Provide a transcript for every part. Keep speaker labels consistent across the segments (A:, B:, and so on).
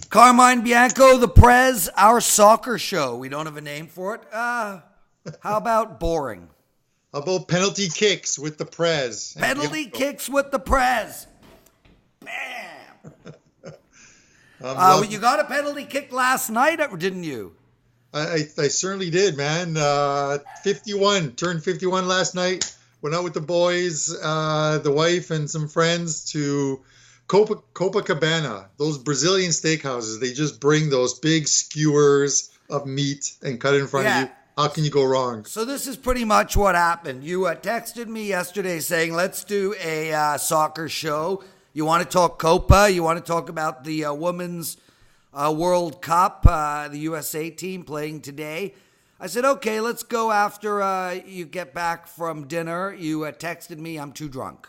A: Carmine Bianco, the Prez, our soccer show. We don't have a name for it. How about boring?
B: How about penalty kicks with the Prez?
A: Penalty kicks with the Prez. Bam! You got a penalty kick last night, didn't you?
B: I certainly did, man. 51, turned 51 last night. Went out with the boys, the wife, and some friends to Copacabana, those Brazilian steakhouses. They just bring those big skewers of meat and cut it in front of you. How can you go wrong?
A: So this is pretty much what happened. You texted me yesterday saying, let's do a soccer show. You want to talk Copa? You want to talk about the Women's World Cup, the USA team playing today? I said, okay, let's go after you get back from dinner. You texted me, I'm too drunk.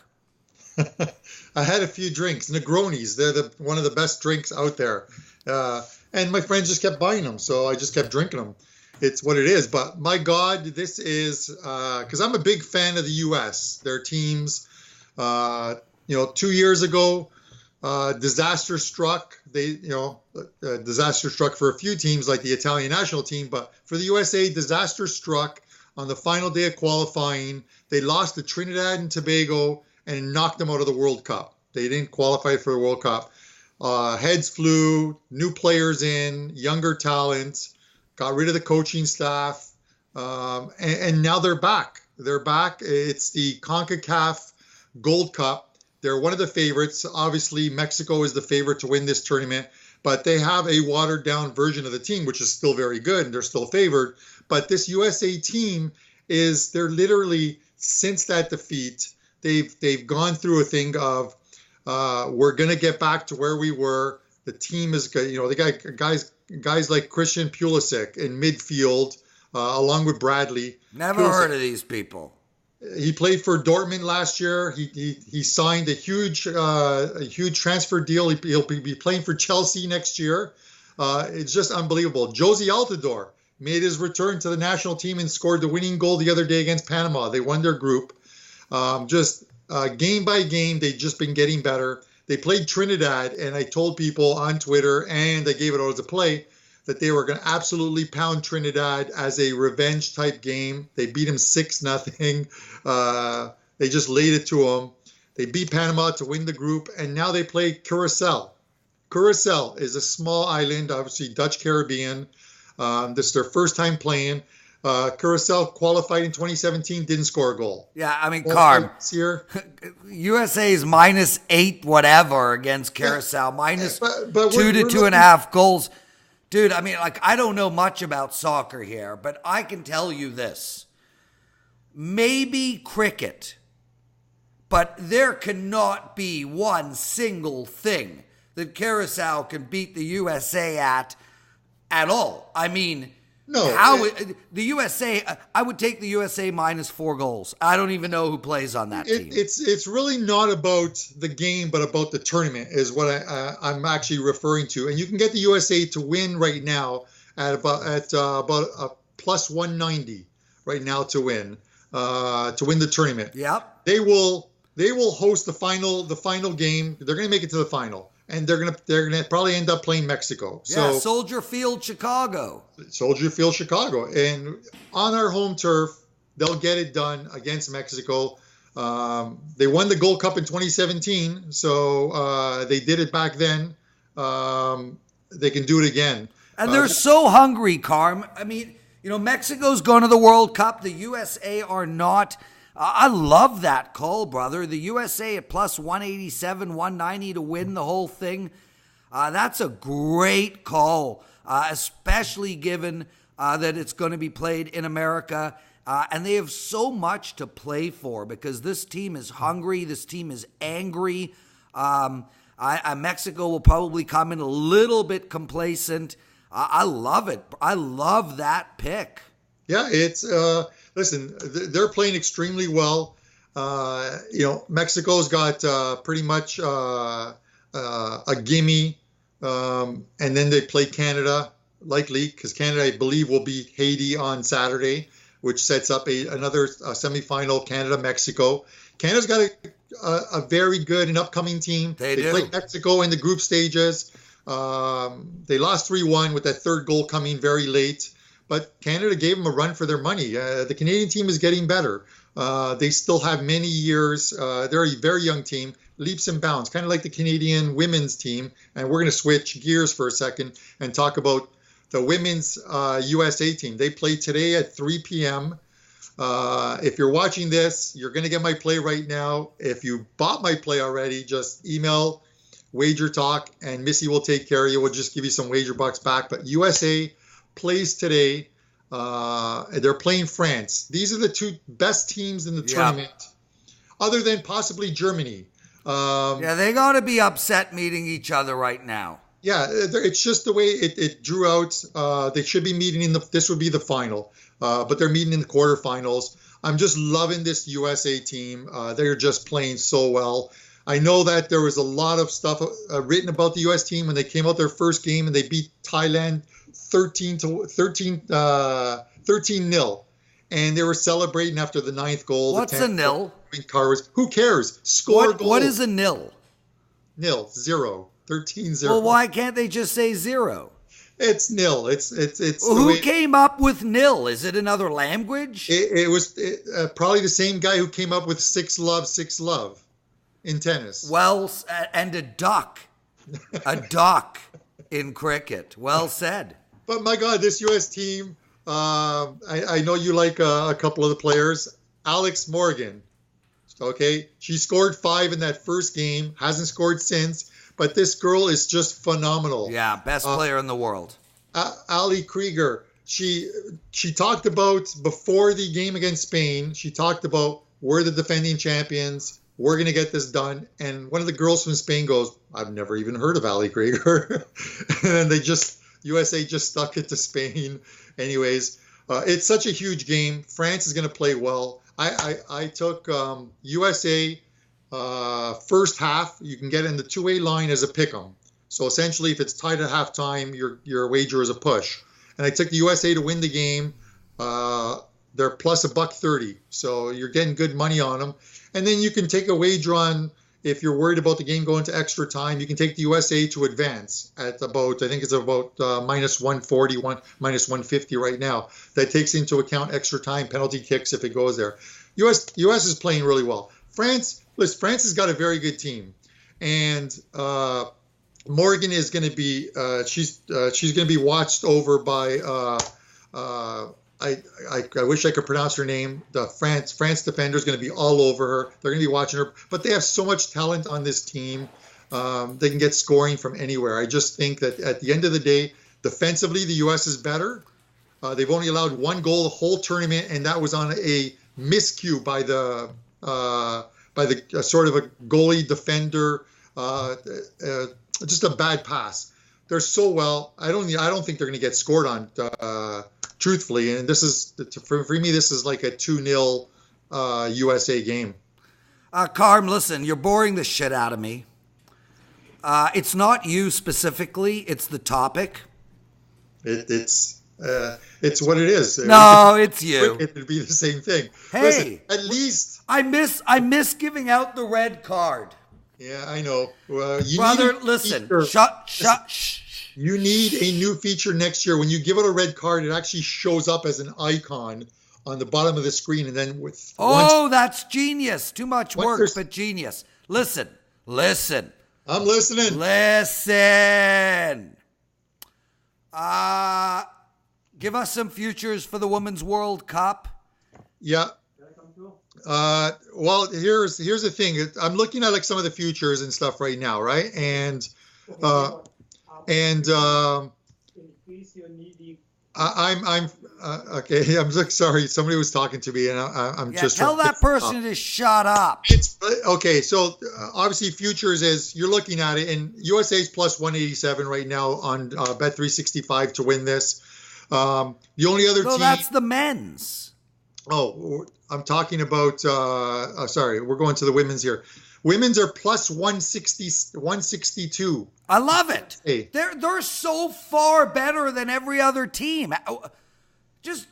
B: I had a few drinks. Negronis, they're one of the best drinks out there. And my friends just kept buying them, so I just kept drinking them. It's what it is. But my God, this is, because I'm a big fan of the U.S., their teams. 2 years ago, disaster struck. Disaster struck for a few teams like the Italian national team, but for the USA, disaster struck on the final day of qualifying. They lost to Trinidad and Tobago and knocked them out of the World Cup. They didn't qualify for the World Cup. Heads flew, new players in, younger talent, got rid of the coaching staff, and now they're back. They're back. It's the CONCACAF Gold Cup. They're one of the favorites. Obviously, Mexico is the favorite to win this tournament, but they have a watered-down version of the team, which is still very good, and they're still favored. But this USA team they're literally, since that defeat, they've gone through a thing of, we're going to get back to where we were. The team is good. They got guys like Christian Pulisic in midfield, along with Bradley.
A: Never heard of these people.
B: He played for Dortmund last year. He signed a huge transfer deal. He'll be playing for Chelsea next year. It's just unbelievable. Josie Altidore made his return to the national team and scored the winning goal the other day against Panama. They won their group. Game by game, they've just been getting better. They played Trinidad, and I told people on Twitter, and I gave it out as a play, that they were going to absolutely pound Trinidad as a revenge type game. They beat them 6-0. They just laid it to them. They beat Panama to win the group, and now they play Curacao. Curacao is a small island, obviously Dutch Caribbean. This is their first time playing. Curacao qualified in 2017, didn't score a goal.
A: Yeah, I mean, Carm, USA is -8 whatever against Curacao, minus 2 to 2.5 goals. Dude, I mean, I don't know much about soccer here, but I can tell you this. Maybe cricket, but there cannot be one single thing that Curacao can beat the USA at all. I mean, no. The USA, I would take the USA -4 goals. I don't even know who plays on that team.
B: It's really not about the game, but about the tournament is what I'm actually referring to. And you can get the USA to win right now at about a +190 right now to win the tournament.
A: Yep.
B: They will host the final game. They're going to make it to the final. And they're gonna probably end up playing Mexico.
A: So, Soldier Field, Chicago.
B: Soldier Field, Chicago, and on our home turf, they'll get it done against Mexico. They won the Gold Cup in 2017, so they did it back then. They can do it again.
A: And they're so hungry, Carm. I mean, Mexico's going to the World Cup. The USA are not. I love that call, brother. The USA at +187, 190 to win the whole thing. That's a great call, especially given that it's going to be played in America. And they have so much to play for because this team is hungry. This team is angry. Mexico will probably come in a little bit complacent. I love it. I love that pick.
B: Yeah, it's... Listen, they're playing extremely well. Mexico's got pretty much a gimme, and then they play Canada, likely, because Canada, I believe, will beat Haiti on Saturday, which sets up another semifinal, Canada-Mexico. Canada's got a very good and upcoming team. They play Mexico in the group stages. They lost 3-1 with that third goal coming very late, but Canada gave them a run for their money. The Canadian team is getting better. They still have many years. They're a very young team, leaps and bounds, kind of like the Canadian women's team. And we're going to switch gears for a second and talk about the women's USA team. They play today at 3 p.m. If you're watching this, you're going to get my play right now. If you bought my play already, just email Wagertalk and Missy will take care of you. We'll just give you some wager bucks back. But USA plays today. They're playing France. These are the two best teams in the tournament, other than possibly Germany.
A: They got to be upset meeting each other right now.
B: Yeah, it's just the way it drew out. They should be meeting this would be the final, but they're meeting in the quarterfinals. I'm just loving this USA team. They're just playing so well. I know that there was a lot of stuff written about the US team when they came out their first game and they beat Thailand 13-0, and they were celebrating after the 9th goal.
A: What's a nil?
B: Who cares? Score goal.
A: What is a nil?
B: Nil, 0. 13-0.
A: Well, why can't they just say 0?
B: It's nil. It's
A: who came up with nil? Is it another language?
B: It was probably the same guy who came up with 6 love in tennis.
A: Well, and a duck in cricket. Well said.
B: But my God, this U.S. team, I know you like a couple of the players. Alex Morgan, okay? She scored 5 in that first game, hasn't scored since. But this girl is just phenomenal.
A: Yeah, best player in the world.
B: Ali Krieger, she talked about, before the game against Spain, she talked about, we're the defending champions, we're going to get this done. And one of the girls from Spain goes, I've never even heard of Ali Krieger. And USA just stuck it to Spain. Anyways, it's such a huge game. France is going to play well. I took USA... first half, you can get in the 2-way line as a pick'em. So essentially, if it's tied at halftime, your wager is a push. And I took the USA to win the game. They're plus $1.30, so you're getting good money on them. And then you can take a wager on, if you're worried about the game going to extra time, you can take the USA to advance at about, I think it's about minus 140, minus 150 right now. That takes into account extra time, penalty kicks if it goes there. US is playing really well. France has got a very good team, and Morgan is going to be she's going to be watched over by I wish I could pronounce her name. The France defender is going to be all over her. They're going to be watching her, but they have so much talent on this team. They can get scoring from anywhere. I just think that at the end of the day, defensively, the U.S. is better. They've only allowed 1 goal the whole tournament, and that was on a miscue by the sort of a goalie defender, just a bad pass. They're so well. I don't think they're going to get scored on, truthfully. And this is, for me, this is like a 2-0 USA game.
A: Carm, listen, you're boring the shit out of me. It's not you specifically. It's the topic.
B: It's what it is.
A: No, it's you.
B: It would be the same thing.
A: Hey,
B: listen, at least
A: I miss giving out the red card.
B: Yeah, I know.
A: Brother, listen. Shh.
B: You need a new feature next year. When you give out a red card, it actually shows up as an icon on the bottom of the screen, and then
A: that's genius. Too much work, but genius. Listen.
B: I'm listening.
A: Listen. Give us some futures for the Women's World Cup.
B: Yeah. Well, here's the thing. I'm looking at like some of the futures and stuff right now, right? And I'm okay. I'm sorry. Somebody was talking to me, and I'm just
A: tell that person to shut up.
B: It's okay. So obviously, futures is you're looking at it, and USA's plus 187 right now on Bet365 to win this. The only other team.
A: That's the men's.
B: Oh, I'm talking about. Sorry, we're going to the women's here. Women's are plus 162.
A: I love it. Hey. They're so far better than every other team. Just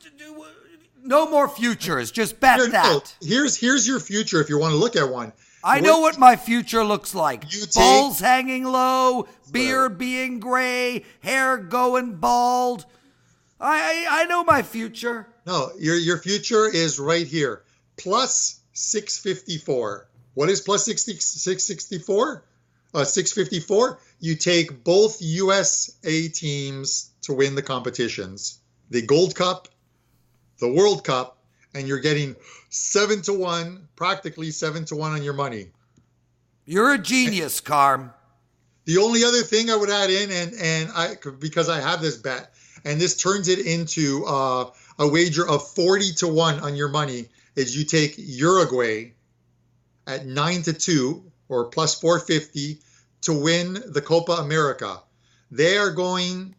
A: no more futures. Just bet that.
B: Here's your future if you want to look at one.
A: I know what my future looks like. Balls hanging low, beard being gray, hair going bald. I know my future.
B: No, your future is right here. Plus 654. What is plus 664? 654. You take both USA teams to win the competitions. The Gold Cup, the World Cup, and you're getting 7-1, practically 7-1 on your money. You're
A: a genius, Carm.
B: The only other thing I would add in, and because I have this bet, and this turns it into a wager of 40-1 on your money, is you take Uruguay at 9-2 or plus 450 to win the Copa America. They are going,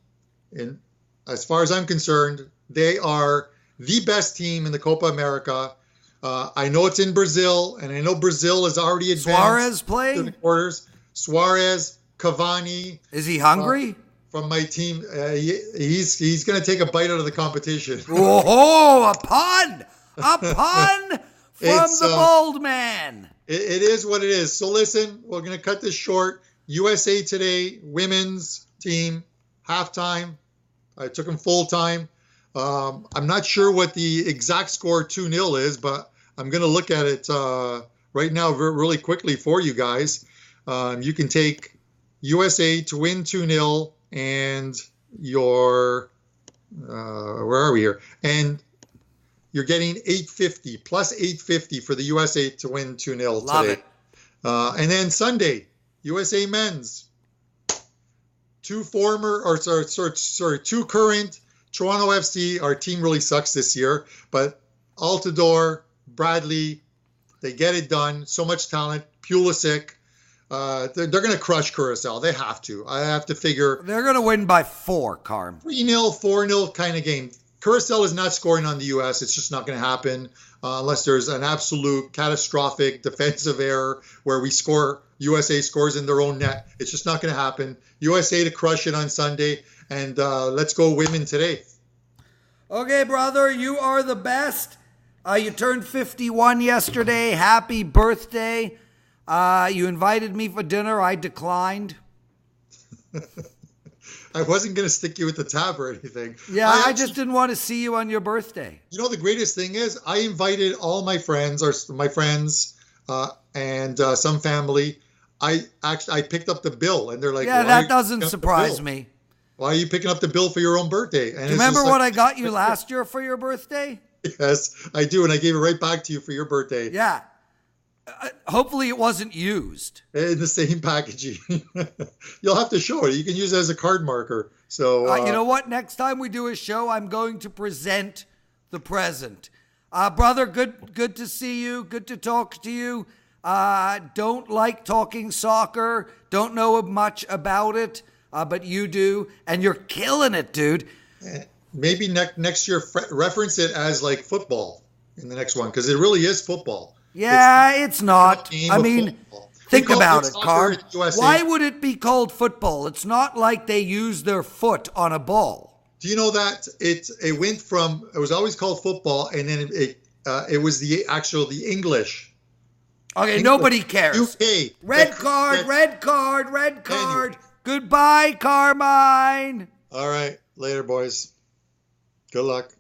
B: in, as far as I'm concerned, they are the best team in the Copa America. I know it's in Brazil, and I know Brazil is already advanced
A: Suarez playing
B: to the quarters. Suarez, Cavani.
A: Is he hungry?
B: From my team, he's going to take a bite out of the competition.
A: Oh, a pun! A pun from the bold man.
B: It is what it is. So listen, we're going to cut this short. USA Today, women's team, halftime. I took them full time. I'm not sure what the exact score 2-0 is, but I'm going to look at it right now really quickly for you guys. You can take USA to win 2-0 and your, where are we here? And you're getting 850, plus 850 for the USA to win 2-0 today.
A: Love it.
B: And then Sunday, USA men's. Two current Toronto FC. Our team really sucks this year, but Altidore, Bradley, they get it done. So much talent. Pulisic. They're going to crush Curacao. They have to. I have to figure.
A: They're going to win by 4, Carm.
B: 3-0, 4-0 kind of game. Curacao is not scoring on the U.S. It's just not going to happen unless there's an absolute catastrophic defensive error where USA scores in their own net. It's just not going to happen. USA to crush it on Sunday. And let's go women today.
A: Okay, brother, you are the best. You turned 51 yesterday. Happy birthday. You invited me for dinner. I declined.
B: I wasn't going to stick you with the tab or anything.
A: Yeah, I just didn't want to see you on your birthday.
B: You know, the greatest thing is I invited all my friends and some family. I picked up the bill and they're like,
A: yeah, that doesn't surprise me.
B: Why are you picking up the bill for your own birthday? And
A: do you remember what I got you last year for your birthday?
B: Yes, I do. And I gave it right back to you for your birthday.
A: Yeah. Hopefully it wasn't used.
B: In the same packaging. You'll have to show it. You can use it as a card marker. So
A: you know what? Next time we do a show, I'm going to present the present. Brother, good to see you. Good to talk to you. Don't like talking soccer. Don't know much about it, but you do. And you're killing it, dude.
B: Maybe next year, reference it as like football in the next one, because it really is football.
A: Yeah, it's not. I mean, think about it, Carl. Why would it be called football? It's not like they use their foot on a ball.
B: Do you know that it went from, it was always called football, and then it was the English.
A: Okay,
B: English.
A: Nobody cares.
B: UK.
A: Red card. Goodbye, Carmine.
B: All right, later, boys. Good luck.